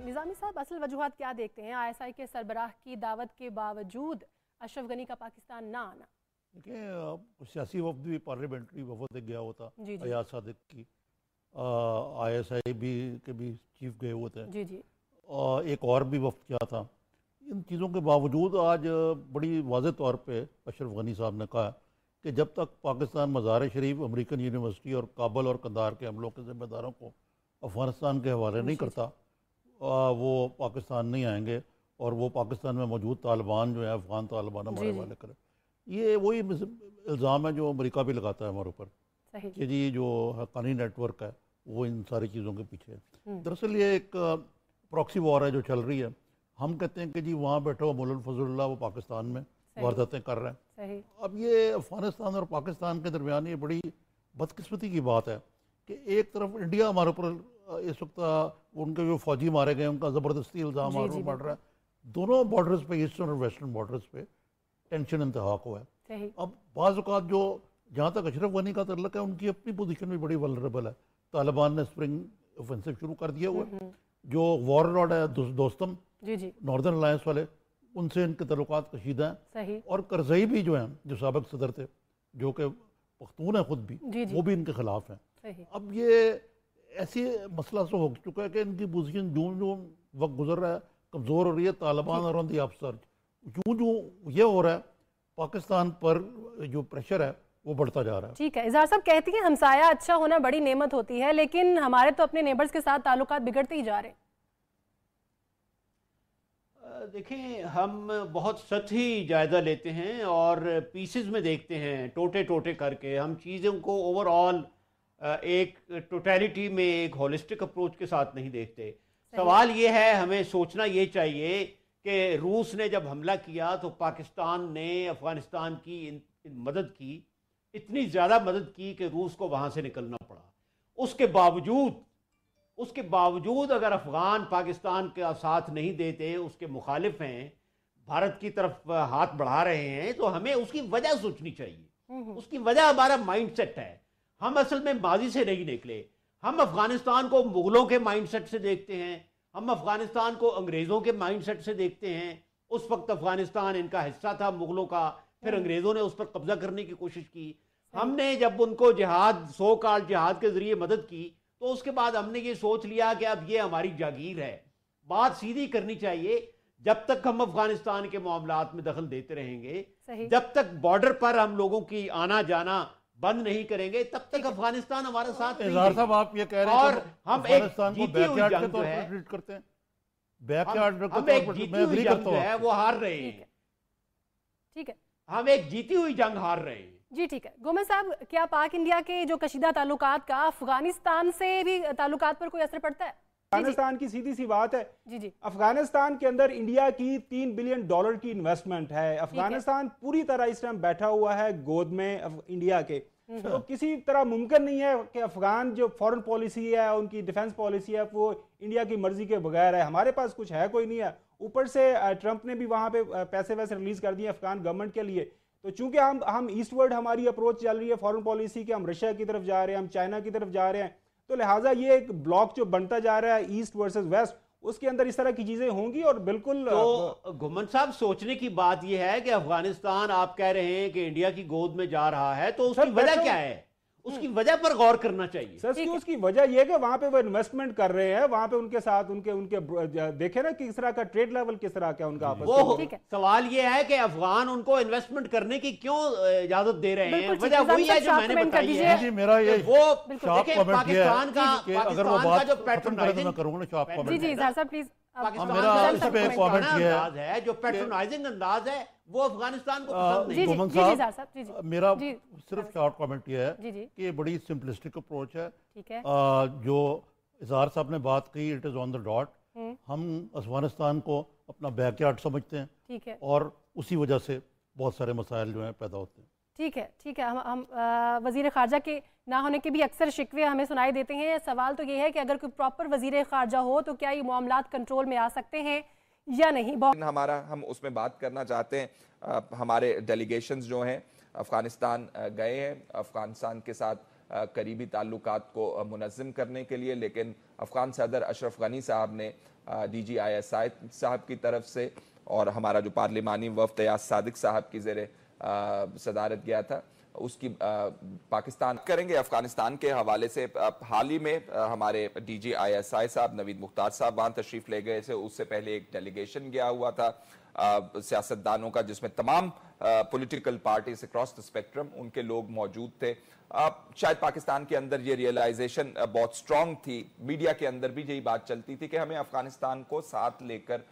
जी निज़ामी साहब, असल वजूहात क्या देखते हैं ISI के सरबराह की दावत के बावजूद अशरफ गनी का पाकिस्तान ना आना? देखिए, सियासी वफ्द भी पार्लियामेंट्री वफद एक गया हुआ था, जी जी अयाज सादिक की, ISI भी के भी चीफ गए हुए थे, जी जी और एक और भी वफ्द क्या था। इन चीज़ों के बावजूद आज बड़ी वाज़ेह तौर पे अशरफ गनी साहब ने कहा कि जब तक पाकिस्तान मज़ार शरीफ, अमेरिकन यूनिवर्सिटी और काबुल और कंधार के हमलों के ज़िम्मेदारों को अफ़गानिस्तान के हवाले नहीं करता, वो पाकिस्तान नहीं आएंगे और वो पाकिस्तान में मौजूद तालिबान जो है, अफ़गान तालिबान हमारे हवाले करें। ये वही इल्ज़ाम है जो अमेरिका भी लगाता है हमारे ऊपर कि जी जो हक्कानी नेटवर्क है वो इन सारी चीज़ों के पीछे है। दरअसल ये एक प्रॉक्सी वॉर है जो चल रही है। हम कहते हैं कि जी वहाँ बैठा हुआ मौलवी फजलुल्लाह वो पाकिस्तान में वारदातें कर रहे हैं। अब ये अफ़गानिस्तान और पाकिस्तान के दरमियान ये बड़ी बदकिस्मती की बात है कि एक तरफ इंडिया हमारे ऊपर इस वक्त उनके जो फौजी मारे गए उनका ज़बरदस्ती इल्ज़ाम बढ़ रहा है। दोनों बॉर्डर्स पे, ईस्टर्न और वेस्टर्न बॉर्डर्स पे टेंशन इंतहा को है। अब बाज़ औक़ात जो जहाँ तक अशरफ गनी का तल्लुक़ है उनकी अपनी पोजीशन भी बड़ी वल्नरेबल है। तालिबान ने स्प्रिंग ऑफेंसिव शुरू कर दिया हुआ है। जो वॉरलॉर्ड है दोस्तम नॉर्दर्न अलायंस वाले, उनसे इनके तल्लुक़ात कशीदा हैं। और करज़ई भी जो हैं, जो साबिक़ सदर थे, जो कि पख्तून है खुद भी, वो भी इनके खिलाफ हैं। अब ये ऐसी मसला से हो चुका है कि इनकी पोजीशन जूं जूं वक्त गुजर रहा है कमज़ोर हो रही है। तालिबान और ऑन द अपसर्ज जूं जूं ये हो रहा है, पाकिस्तान पर जो प्रेशर है वो बढ़ता जा रहा है। ठीक है, इज़हार साहब कहती हैं हमसाया अच्छा होना बड़ी नेमत होती है, लेकिन हमारे तो अपने नेबर्स के साथ ताल्लुकात बिगड़ते ही जा रहे हैं। देखें, हम बहुत सतही जायज़ा लेते हैं और पीसेस में देखते हैं, टोटे टोटे करके हम चीज़ों को ओवरऑल एक टोटलिटी में, एक होलिस्टिक अप्रोच के साथ नहीं देखते। सवाल ये है, हमें सोचना ये चाहिए कि रूस ने जब हमला किया तो पाकिस्तान ने अफ़गानिस्तान की मदद की, इतनी ज़्यादा मदद की कि रूस को वहाँ से निकलना पड़ा। उसके बावजूद अगर अफ़गान पाकिस्तान का साथ नहीं देते, उसके मुखालिफ हैं, भारत की तरफ हाथ बढ़ा रहे हैं, तो हमें उसकी वजह सोचनी चाहिए। उसकी वजह हमारा माइंडसेट है। हम असल में माजी से नहीं निकले। हम अफ़गानिस्तान को मुगलों के माइंडसेट से देखते हैं, हम अफ़गानिस्तान को अंग्रेज़ों के माइंडसेट से देखते हैं। उस वक्त अफ़गानिस्तान इनका हिस्सा था मुगलों का, फिर अंग्रेज़ों ने उस पर कब्जा करने की कोशिश की। हमने जब उनको जिहाद, सो कॉल्ड जिहाद के जरिए मदद की, तो उसके बाद हमने ये सोच लिया कि अब ये हमारी जागीर है। बात सीधी करनी चाहिए। जब तक हम अफगानिस्तान के मामलात में दखल देते रहेंगे, जब तक बॉर्डर पर हम लोगों की आना जाना बंद नहीं करेंगे, तब तक अफगानिस्तान हमारे साथ नहीं है। साहब आप ये कह रहे हैं और हम एक जीती हुई जंग जो है, हम एक जीती हुई जंग जो है वो हार रहे हैं। ठीक है, हम एक जीती हुई जंग हार रहे हैं। जी ठीक है। गोमेज साहब, क्या पाक इंडिया के जो कशीदा ताल्लुकात का अफगानिस्तान से भी ताल्लुकात पर कोई असर पड़ता है? अफगानिस्तान की सीधी सी बात है, जी अफगानिस्तान के अंदर इंडिया की $3 बिलियन की इन्वेस्टमेंट है। अफगानिस्तान पूरी तरह इस टाइम बैठा हुआ है गोद में इंडिया के। तो किसी तरह मुमकिन नहीं है कि अफगान जो फॉरेन पॉलिसी है, उनकी डिफेंस पॉलिसी है, वो इंडिया की मर्जी के बगैर है। हमारे पास कुछ है कोई नहीं है। ऊपर से ट्रंप ने भी वहां पे पैसे वैसे रिलीज कर दिए अफगान गवर्नमेंट के लिए। तो चूंकि हम ईस्टवर्ड हमारी अप्रोच चल रही है फॉरेन पॉलिसी की, हम रशिया की तरफ जा रहे हैं, हम चाइना की तरफ जा रहे हैं, तो लिहाजा ये एक ब्लॉक जो बनता जा रहा है ईस्ट वर्सेस वेस्ट, उसके अंदर इस तरह की चीजें होंगी। और बिल्कुल तो घुमन साहब, सोचने की बात यह है कि अफगानिस्तान आप कह रहे हैं कि इंडिया की गोद में जा रहा है, तो उसकी वजह क्या है? उसकी वजह पर गौर करना चाहिए। सर, उसकी वजह यह कि वहां पे वो इन्वेस्टमेंट कर रहे हैं, वहां पे उनके साथ उनके देखे ना किस तरह का ट्रेड लेवल किस तरह का उनका आपस में। सवाल यह है कि अफगान उनको इन्वेस्टमेंट करने की क्यों इजाजत दे रहे हैं? वजह वही है जो मैंने बताई है। मेरा ये वो पाकिस्तान का जो पैट्रोनाइजिंग अंदाज है, जो पैट्रोनाइजिंग अंदाज है, वो अफगानिस्तान को पसंद नहीं। मेरा सिर्फ शॉर्ट कमेंट ये है कि ये बड़ी सिंपलिस्टिक अप्रोच है। जो इज़हार साहब ने बात कही, it is on the dot. हम अफगानिस्तान को अपना बैकयार्ड समझते हैं और उसी वजह से बहुत सारे मसाइल जो हैं पैदा होते हैं। ठीक है। हम वजीर खारजा के ना होने के भी अक्सर शिकवे हमें सुनाई देते हैं। सवाल तो ये है कि अगर कोई प्रॉपर वजीर खारजा हो तो क्या ये मामलात कंट्रोल में आ सकते हैं या नहीं? हम उसमें बात करना चाहते हैं। हमारे डेलीगेशंस जो हैं अफगानिस्तान गए हैं, अफगानिस्तान के साथ करीबी ताल्लुकात को मुनज़्ज़म करने के लिए, लेकिन अफगान सदर अशरफ गनी साहब ने DGISI साहब की तरफ से और हमारा जो पार्लिमानी वफ़द यास सादिक साहब की ज़ेरे सदारत गया था उसकी पाकिस्तान करेंगे। अफगानिस्तान के हवाले से हाल ही में हमारे DGISI साहब नवीद मुख्तार साहब वहाँ तशरीफ़ ले गए थे। उससे पहले एक डेलीगेशन गया हुआ था सियासतदानों का, जिसमें तमाम political parties across the spectrum उनके लोग मौजूद थे। शायद पाकिस्तान के अंदर ये रियलाइजेशन बहुत स्ट्रांग थी, मीडिया के अंदर भी यही बात चलती थी कि हमें अफगानिस्तान को साथ लेकर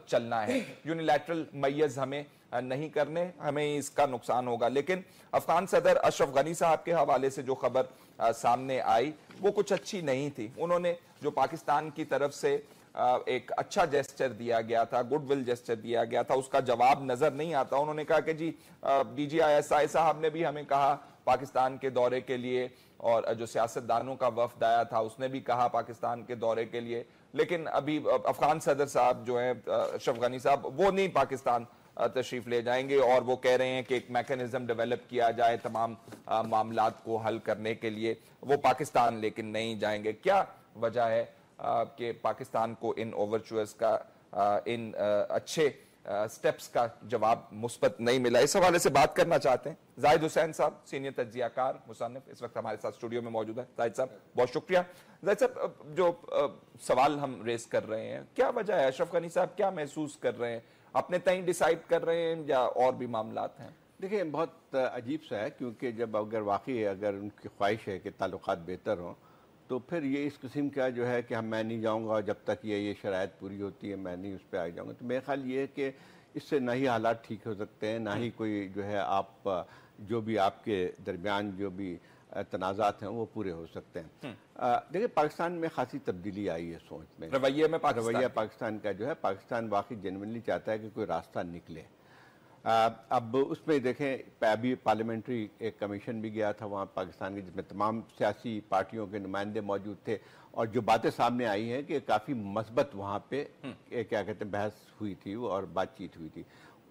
चलना है, यूनिलैटरल मैयज हमें नहीं करने, हमें इसका नुकसान होगा। लेकिन अफगान सदर अशरफ गनी साहब के हवाले से जो खबर सामने आई वो कुछ अच्छी नहीं थी। उन्होंने जो पाकिस्तान की तरफ से एक अच्छा जेस्चर दिया गया था, गुडविल जेस्चर दिया गया था, उसका जवाब नजर नहीं आता। उन्होंने कहा कि जी DGISI साहब ने भी हमें कहा पाकिस्तान के दौरे के लिए, और जो सियासतदानों का वफद आया था उसने भी कहा पाकिस्तान के दौरे के लिए, लेकिन अभी अफगान सदर साहब जो है अशरफ गनी साहब वो नहीं पाकिस्तान तशरीफ ले जाएंगे, और वो कह रहे हैं कि एक मैकेनिज्म डेवलप किया जाए तमाम मामलात को हल करने के लिए। वो पाकिस्तान लेकिन नहीं जाएंगे। क्या वजह है कि पाकिस्तान को इन ओवरचुअर्स का इन अच्छे स्टेप्स का जवाब मुस्बत नहीं मिला? इस हवाले से बात करना चाहते हैं जाहिद हुसैन साहब, सीनियर तज्जियाकार मुसन्निफ, इस वक्त हमारे साथ स्टूडियो में मौजूद है। जाहिद साहब बहुत शुक्रिया। जाहिद साहब, जो सवाल हम रेस कर रहे हैं, क्या वजह है? अशरफ गनी साहब क्या महसूस कर रहे हैं? अपने तय डिसाइड कर रहे हैं या और भी मामलात हैं? देखिए, बहुत अजीब सा है, क्योंकि जब अगर वाकई अगर उनकी ख्वाहिश है कि ताल्लुकात बेहतर हों तो फिर ये इस किस्म का जो है कि मैं नहीं जाऊंगा जब तक ये शराइत पूरी होती है, मैं नहीं उस पर आ जाऊंगा। तो मेरा ख्याल ये है कि इससे ना ही हालात ठीक हो सकते हैं, ना ही कोई जो है आप जो भी आपके दरमियान जो भी तनाज़ात हैं वो पूरे हो सकते हैं। देखिए, पाकिस्तान में खासी तब्दीली आई है सोच में, रवैये में। रवैया पाकिस्तान का जो है, पाकिस्तान वाकई जेन्युइनली चाहता है कि कोई रास्ता निकले। अब उसमें देखें, अभी पार्लियामेंट्री एक कमीशन भी गया था वहाँ पाकिस्तान के, जिसमें तमाम सियासी पार्टियों के नुमाइंदे मौजूद थे, और जो बातें सामने आई हैं कि काफ़ी मस्बत वहाँ पे क्या कहते हैं बहस हुई थी और बातचीत हुई थी।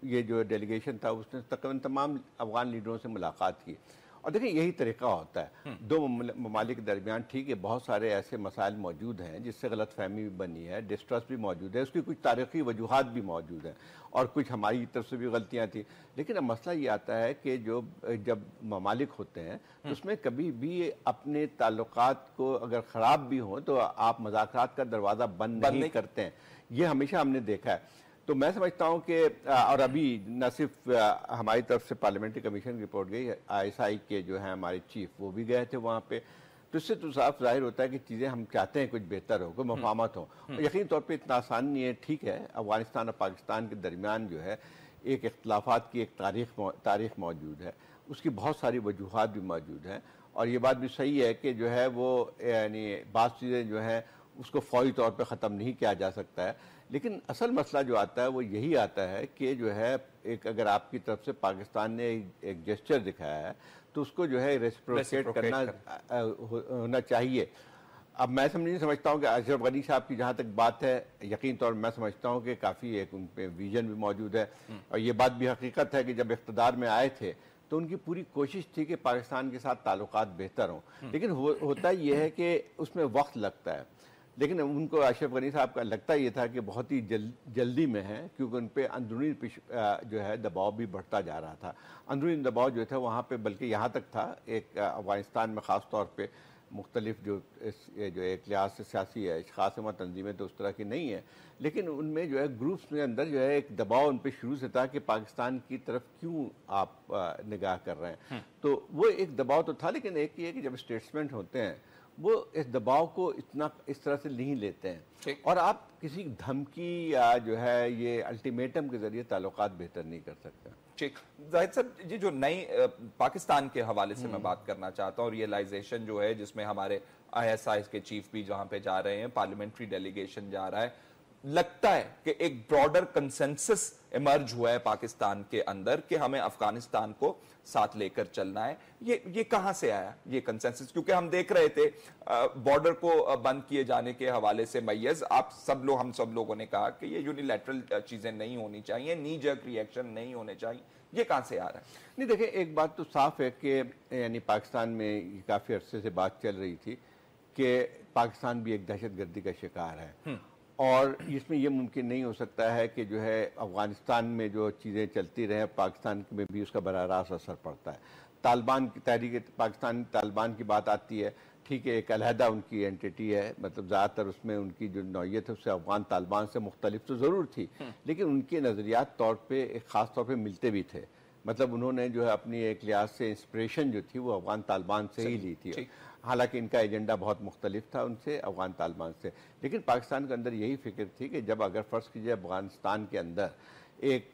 ये जो डेलीगेशन था उसने तकरीबन तमाम अफगान लीडरों से मुलाकात की। और देखिए, यही तरीका होता है दो ममालिक के दरमियान। ठीक है, बहुत सारे ऐसे मसाइल मौजूद हैं जिससे गलत फहमी भी बनी है, डिस्ट्रस्ट भी मौजूद है, उसकी कुछ तारीखी वजूहात भी मौजूद हैं, और कुछ हमारी तरफ से भी गलतियां थी। लेकिन अब मसला ये आता है कि जब ममालिक होते हैं तो उसमें कभी भी अपने ताल्लुकात को अगर ख़राब भी हों तो आप मुज़ाकरात का दरवाज़ा बंद नहीं करते हैं। ये हमेशा हमने देखा है। तो मैं समझता हूँ कि और अभी न सिर्फ हमारी तरफ से पार्लियामेंट्री कमीशन की रिपोर्ट गई, ISI के जो हैं हमारे चीफ वो भी गए थे वहाँ पे। तो इससे तो साफ जाहिर होता है कि चीज़ें हम चाहते हैं कुछ बेहतर हो, कोई मफाहमत हो। यकीन तौर पे इतना आसान नहीं है। ठीक है, अफगानिस्तान और पाकिस्तान के दरमियान जो है एक इख्तलाफात की एक तारीख मौजूद है, उसकी बहुत सारी वजूहात भी मौजूद हैं, और ये बात भी सही है कि जो है वो यानी बात चीज़ें जो हैं उसको फौरी तौर पे ख़त्म नहीं किया जा सकता है। लेकिन असल मसला जो आता है वो यही आता है कि जो है एक अगर आपकी तरफ से पाकिस्तान ने एक जेस्चर दिखाया है तो उसको जो है रेसिप्रोकेट करना होना चाहिए। अब मैं समझता हूँ कि अशरफ गनी साहब की जहाँ तक बात है, यकीन तौर मैं समझता हूँ कि काफ़ी एक उन पर विजन भी मौजूद है, और ये बात भी हकीकत है कि जब इक़्तिदार में आए थे तो उनकी पूरी कोशिश थी कि पाकिस्तान के साथ ताल्लुकात बेहतर हों। लेकिन होता ये है कि उसमें वक्त लगता है। लेकिन उनको अशरफ गनी साहब का लगता ये था कि बहुत ही जल्दी में है, क्योंकि उन पर अंदरूनी जो है दबाव भी बढ़ता जा रहा था। अंदरूनी दबाव जो था वहाँ पे, बल्कि यहाँ तक था एक अफगानिस्तान में ख़ास तौर पे मुख्तलिफ जो एक लिहाज से सियासी है ख़ास तंजीमें तो उस तरह की नहीं है, लेकिन उनमें जो है ग्रुप्स में अंदर जो है एक दबाव उन पर शुरू से था कि पाकिस्तान की तरफ क्यों आप निगाह कर रहे हैं। तो वो एक दबाव तो था, लेकिन एक ये कि जब स्टेट्समेंट होते हैं वो इस दबाव को इतना इस तरह से नहीं लेते हैं, और आप किसी धमकी या जो है ये अल्टीमेटम के जरिए ताल्लुकात बेहतर नहीं कर सकते। ठीक, जाहिद साहब, ये जो नई पाकिस्तान के हवाले से मैं बात करना चाहता हूँ, रियलाइजेशन जो है जिसमें हमारे ISI के चीफ भी जहाँ पे जा रहे हैं, पार्लियामेंट्री डेलीगेशन जा रहा है, लगता है कि एक ब्रॉडर कंसेंसस इमर्ज हुआ है पाकिस्तान के अंदर कि हमें अफगानिस्तान को साथ लेकर चलना है। ये कहां से आया ये कंसेंसस? क्योंकि हम देख रहे थे बॉर्डर को बंद किए जाने के हवाले से मैय्यज हम सब लोगों ने कहा कि ये यूनिलैटरल चीजें नहीं होनी चाहिए, नी जर्क रिएक्शन नहीं होने चाहिए। ये कहां से आ रहा है? नहीं, देखिए, एक बात तो साफ है कि यानी पाकिस्तान में काफी अरसे से बात चल रही थी कि पाकिस्तान भी एक दहशतगर्दी का शिकार है और इसमें यह मुमकिन नहीं हो सकता है कि जो है अफगानिस्तान में जो चीज़ें चलती रहे पाकिस्तान में भी उसका बराह रास्त असर पड़ता है। तालिबान की तहरीक पाकिस्तान तालिबान की बात आती है, ठीक है, एक अलहदा उनकी एंटिटी है, मतलब ज़्यादातर उसमें उनकी जो नौयत है उससे अफगान तालिबान से मुख्तलिफ तो ज़रूर थी, लेकिन उनके नज़रियात तौर पर एक ख़ास तौर पर मिलते भी थे। मतलब उन्होंने जो है अपनी एक लिहाज से इंस्पिरेशन जो थी वो अफगान तालिबान से ही ली थी। हालांकि इनका एजेंडा बहुत मुख्तलिफ था उनसे, अफगान तालिबान से, लेकिन पाकिस्तान के अंदर यही फिक्र थी कि जब अगर फ़र्ज़ कीजिए अफगानिस्तान के अंदर एक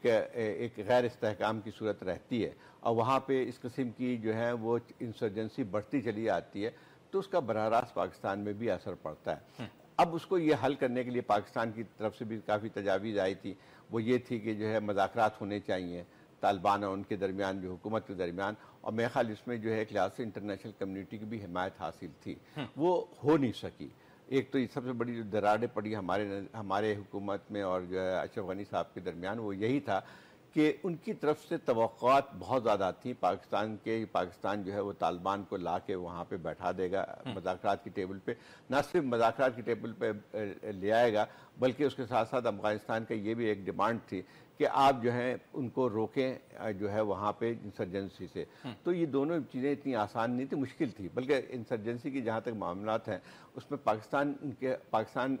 गैर इस्तेहकाम की सूरत रहती है और वहाँ पे इस किस्म की जो है वो इंसर्जेंसी बढ़ती चली आती है तो उसका बराह रास्त पाकिस्तान में भी असर पड़ता है। अब उसको ये हल करने के लिए पाकिस्तान की तरफ से भी काफ़ी तजावीज़ आई थी, वो ये थी कि जो है मुज़ाकरात होने चाहिए तालिबान और उनके दरमियान, जो हुकूमत के दरमियान, और मेरे ख्याल इसमें जो है एक लिहाज से इंटरनेशनल कम्युनिटी की भी हिमायत हासिल थी, वो हो नहीं सकी। एक तो सबसे बड़ी जो दरारें पड़ी हमारे हुकूमत में और जो है अशरफ गनी साहब के दरमियान वो यही था कि उनकी तरफ से तवक्कुआत बहुत ज़्यादा थी पाकिस्तान जो है वो तालिबान को ला के वहाँ पर बैठा देगा मुज़ाकरात की टेबल पे, ना सिर्फ मुज़ाकरात की टेबल पे ले आएगा बल्कि उसके साथ साथ अफगानिस्तान का ये भी एक डिमांड थी कि आप जो है उनको रोकें जो है वहाँ पे इंसर्जेंसी से। तो ये दोनों चीज़ें इतनी आसान नहीं थी, मुश्किल थी, बल्कि इंसर्जेंसी की जहाँ तक मामलात हैं उसमें पाकिस्तान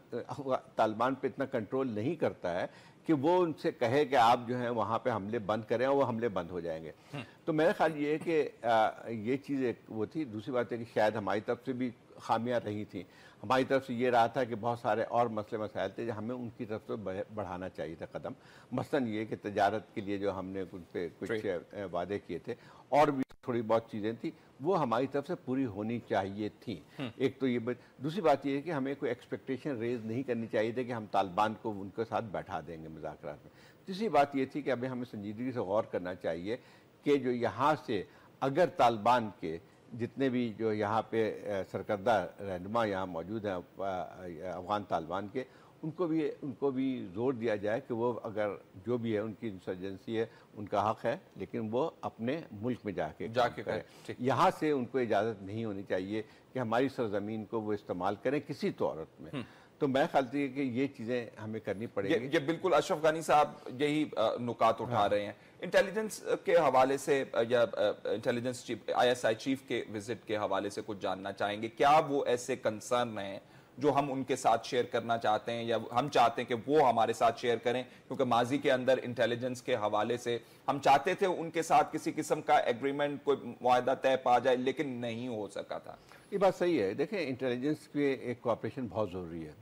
तालिबान पे इतना कंट्रोल नहीं करता है कि वो उनसे कहे कि आप जो है वहाँ पे हमले बंद करें और वो हमले बंद हो जाएंगे। तो मेरा ख्याल ये है कि ये चीज़ एक वो थी। दूसरी बात है कि शायद हमारी तरफ से भी खामियां रही थी, हमारी तरफ से ये रहा था कि बहुत सारे और मसले मसाइल थे जो हमें उनकी तरफ से बढ़ाना चाहिए था कदम। मसलन ये कि तजारत के लिए जो हमने उन पे कुछ वादे किए थे और भी थोड़ी बहुत चीज़ें थी वो हमारी तरफ से पूरी होनी चाहिए थी। एक तो ये दूसरी बात ये है कि हमें कोई एक्सपेक्टेशन रेज नहीं करनी चाहिए थी कि हम तालिबान को उनके साथ बैठा देंगे मुज़ाकरात में। तीसरी बात ये थी कि अभी हमें संजीदगी से गौर करना चाहिए कि जो यहाँ से अगर तालिबान के जितने भी जो यहाँ पे सरकर्दा रहनुमा यहाँ मौजूद हैं अफगान तालिबान के, उनको भी जोर दिया जाए कि वो अगर जो भी है उनकी इंसर्जेंसी है उनका हक है, लेकिन वो अपने मुल्क में जाके करें। यहाँ से उनको इजाज़त नहीं होनी चाहिए कि हमारी सरजमीन को वो इस्तेमाल करें किसी तौर में। तो मैं ख्याल है कि ये चीज़ें हमें करनी पड़ेगी। ये बिल्कुल अशरफ गनी साहब यही नुकात उठा रहे हैं। इंटेलिजेंस के हवाले से या इंटेलिजेंस चीफ ISI चीफ के विजिट के हवाले से कुछ जानना चाहेंगे। क्या वो ऐसे कंसर्न हैं जो हम उनके साथ शेयर करना चाहते हैं या हम चाहते हैं कि वो हमारे साथ शेयर करें? क्योंकि माजी के अंदर इंटेलिजेंस के हवाले से हम चाहते थे उनके साथ किसी किस्म का एग्रीमेंट, कोई मुआहदा तय पा जाए, लेकिन नहीं हो सका था। ये बात सही है। देखें, इंटेलिजेंस के एक कोऑपरेशन बहुत ज़रूरी है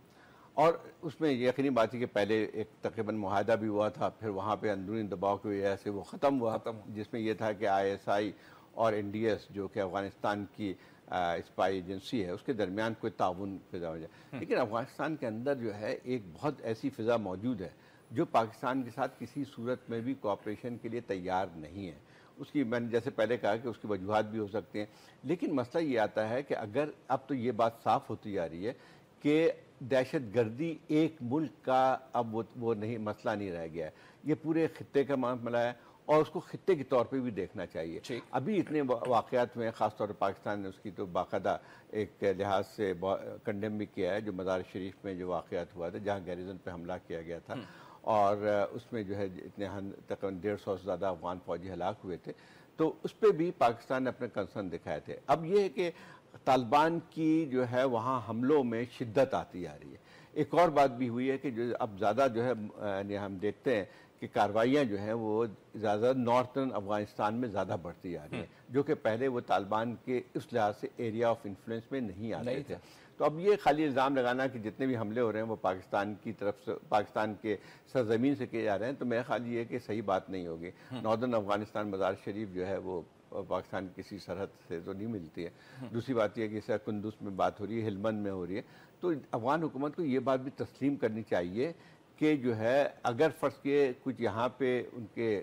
और उसमें यकीनी बात है कि पहले एक तकरीबन मुआहदा भी हुआ था, फिर वहाँ पे अंदरूनी दबाव की वजह से वो ख़त्म हुआ, जिसमें यह था कि ISI और NDS जो कि अफ़गानिस्तान की स्पाई एजेंसी है उसके दरमियान कोई ताउन फिजा हो जाए। लेकिन अफ़गानिस्तान के अंदर जो है एक बहुत ऐसी फ़िज़ा मौजूद है जो पाकिस्तान के साथ किसी सूरत में भी कोऑपरेशन के लिए तैयार नहीं है। उसकी मैंने जैसे पहले कहा कि उसकी वजूहात भी हो सकती हैं, लेकिन मसला ये आता है कि अगर अब तो ये बात साफ़ होती जा रही है कि दहशतगर्दी एक मुल्क का अब वो नहीं मसला नहीं रह गया है, ये पूरे खित्ते का मामला है और उसको खित्ते के तौर पे भी देखना चाहिए। अभी इतने वाक़यात में ख़ासतौर पर पाकिस्तान ने उसकी तो बाकायदा एक लिहाज से कंडेम भी किया है, जो मज़ार शरीफ में जो वाक़यात हुआ था जहाँ गैरिजन पे हमला किया गया था और उसमें जो है इतने तकरीबन 150 से ज़्यादा अफगान फौजी हलाक हुए थे, तो उस पर भी पाकिस्तान ने अपने कंसर्न दिखाए थे। अब ये है कि तालिबान की जो है वहाँ हमलों में शिद्दत आती आ रही है। एक और बात भी हुई है कि जो अब ज़्यादा जो है यानी हम देखते हैं कि कार्रवाइयाँ जो हैं वो ज़्यादा नॉर्थर्न अफ़गानिस्तान में ज़्यादा बढ़ती आ रही हैं, जो कि पहले वो तालिबान के उस लिहाज से एरिया ऑफ इन्फ्लुएंस में नहीं आते थे। तो अब ये खाली इल्ज़ाम लगाना कि जितने भी हमले हो रहे हैं वो पाकिस्तान की तरफ से, पाकिस्तान के सरजमीन से किए जा रहे हैं, तो मेरा ख्याल ये है कि सही बात नहीं होगी। नॉर्दर्न अफ़गानिस्तान मज़ार शरीफ जो है वो पाकिस्तान की किसी सरहद से तो नहीं मिलती है। दूसरी बात यह कि जैसे कुंदुज में बात हो रही है, हेलमंद में हो रही है, तो अफगान हुकूमत को ये बात भी तस्लीम करनी चाहिए कि जो है अगर फ़र्ज़ किए कुछ यहाँ पे उनके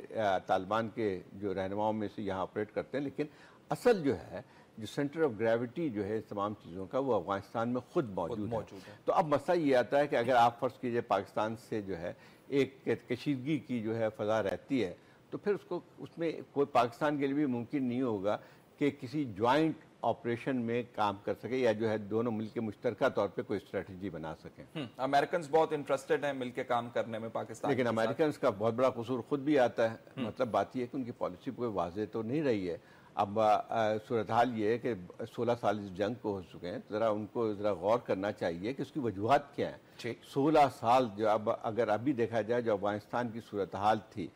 तालिबान के जो रहनुमाओं में से यहाँ ऑपरेट करते हैं, लेकिन असल जो है जो सेंटर ऑफ ग्रेविटी जो है इस तमाम चीज़ों का वो अफगानिस्तान में खुद मौजूद है। तो अब मसला ये आता है कि अगर आप फ़र्ज़ कीजिए पाकिस्तान से जो है एक कशीदगी की जो है फ़ज़ा रहती है, तो फिर उसको उसमें कोई पाकिस्तान के लिए भी मुमकिन नहीं होगा कि किसी ज्वाइंट ऑपरेशन में काम कर सके या जो है दोनों मिलकर मुश्तरका तौर पे कोई स्ट्रेटजी बना सकें। अमेरिकन बहुत इंटरेस्टेड हैं मिलकर काम करने में पाकिस्तान, लेकिन अमेरिकन का बहुत बड़ा कसूर खुद भी आता है। मतलब बात यह है कि उनकी पॉलिसी कोई वाजे तो नहीं रही है। अब सूरत हाल ये है कि 16 साल इस जंग को हो चुके हैं, ज़रा उनको ज़रा गौर करना चाहिए कि उसकी वजूहत क्या है। 16 साल जो अब अगर अभी देखा जाए जो अफगानिस्तान की सूरत हाल थी,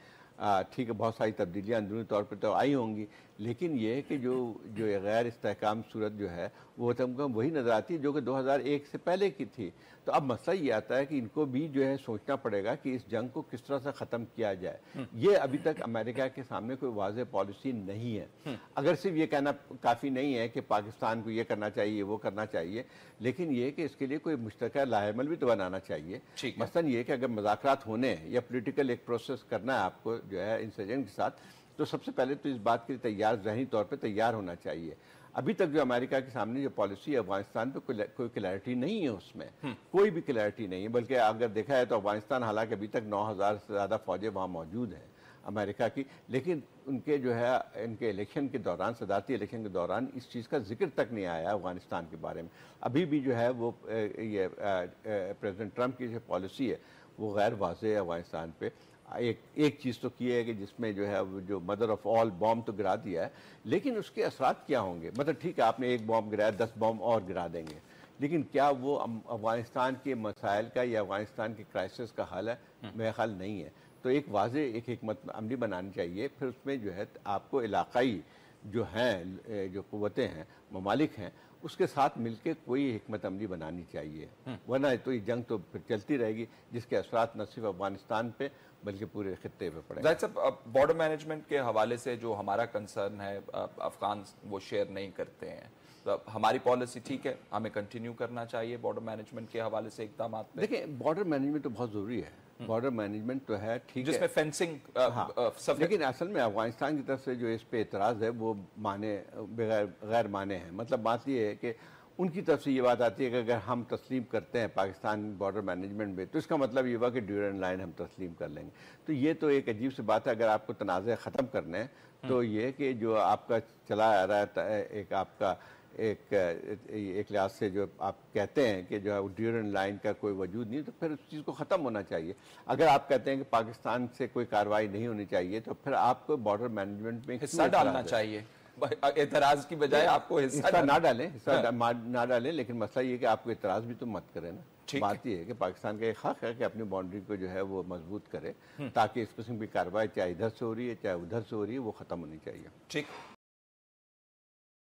ठीक है बहुत सारी तब्दीलियाँ अंदरूनी तौर पर तो आई होंगी, लेकिन ये है कि जो गैर इस्तेहकाम सूरत जो है वो तमको वही नज़र आती है जो कि 2001 से पहले की थी। तो अब मसला ये आता है कि इनको भी जो है सोचना पड़ेगा कि इस जंग को किस तरह से ख़त्म किया जाए। ये अभी तक अमेरिका के सामने कोई वाज़ेह पॉलिसी नहीं है। अगर सिर्फ ये कहना काफ़ी नहीं है कि पाकिस्तान को ये करना चाहिए वो करना चाहिए, लेकिन ये कि इसके लिए कोई मुश्तरका लाहेमल भी तो बनाना चाहिए। मसलन ये कि अगर मुज़ाकरात होने या पोलिटिकल एक प्रोसेस करना है आपको जो है इंसर्जेंट के साथ, तो सबसे पहले तो इस बात के लिए तैयार ज़हनी तौर पे तैयार होना चाहिए। अभी तक जो अमेरिका के सामने जो पॉलिसी है अफगानिस्तान पे कोई क्लैरिटी नहीं है, उसमें कोई भी क्लैरिटी नहीं है। बल्कि अगर देखा है तो अफगानिस्तान हालांकि अभी तक 9000 से ज़्यादा फौजें वहाँ मौजूद हैं अमेरिका की, लेकिन उनके जो है इनके इलेक्शन के दौरान, सदारती इलेक्शन के दौरान इस चीज़ का जिक्र तक नहीं आया अफगानिस्तान के बारे में। अभी भी जो है वो ये प्रेसिडेंट ट्रंप की जो पॉलिसी है वो गैर वाज़ेह है अफगानिस्तान पे। एक चीज़ तो की है कि जिसमें जो है जो मदर ऑफ ऑल बॉम्ब तो गिरा दिया है, लेकिन उसके असरात क्या होंगे। मतलब ठीक है आपने एक बॉम्ब गिराया, 10 बॉम्ब और गिरा देंगे, लेकिन क्या वो अफगानिस्तान के मसाइल का या अफगानिस्तान के क्राइसिस का हल है? मेरा ख्याल नहीं है। तो एक वाज़े एक हिकमत अमली बनानी चाहिए। फिर उसमें जो है आपको इलाकाई जो हैं जो क़ुव्वतें हैं, ममालिक हैं, उसके साथ मिलकर कोई हिकमत अमली बनानी चाहिए, वरना तो ये जंग तो फिर चलती रहेगी जिसके असरात न सिर्फ अफगानिस्तान पे बल्कि पूरे खित्ते पे पड़ेंगे। साहब बॉर्डर मैनेजमेंट के हवाले से जो हमारा कंसर्न है, अफगान वो शेयर नहीं करते हैं, तो हमारी पॉलिसी ठीक है, हमें कंटिन्यू करना चाहिए बॉर्डर मैनेजमेंट के हवाले से इक़दाम पे। देखिए बॉर्डर मैनेजमेंट तो बहुत ज़रूरी है, बॉर्डर मैनेजमेंट तो है ठीक है, जिसमें फेंसिंग लेकिन असल में अफगानिस्तान की तरफ से जो इस पे एतराज़ है वो गैर माने हैं। मतलब बात ये है कि उनकी तरफ से ये बात आती है कि अगर हम तस्लीम करते हैं पाकिस्तान बॉर्डर मैनेजमेंट में, तो इसका मतलब ये हुआ कि ड्यूरेंट लाइन हम तस्लीम कर लेंगे। तो ये तो एक अजीब सी बात है। अगर आपको तनाज़े ख़त्म करने हैं तो ये कि जो आपका चला आ रहा है एक आपका एक लिहाज से जो आप कहते हैं कि जो है ड्यूरेंट लाइन का कोई वजूद नहीं, तो फिर उस चीज़ को ख़त्म होना चाहिए। अगर आप कहते हैं कि पाकिस्तान से कोई कार्रवाई नहीं होनी चाहिए, तो फिर आपको बॉर्डर मैनजमेंट में हिस्सा डालना चाहिए। एतराज की बजाय आपको हिस्सा ना डालें, लेकिन मसला ये कि आपको एतराज़ भी तो मत करें ना। बात यह है कि पाकिस्तान का एक हक है कि अपनी बाउंड्री को जो है वो मजबूत करे, ताकि इस किस्म की कार्रवाई चाहे इधर से हो रही है चाहे उधर से हो रही है वो ख़त्म होनी चाहिए। ठीक।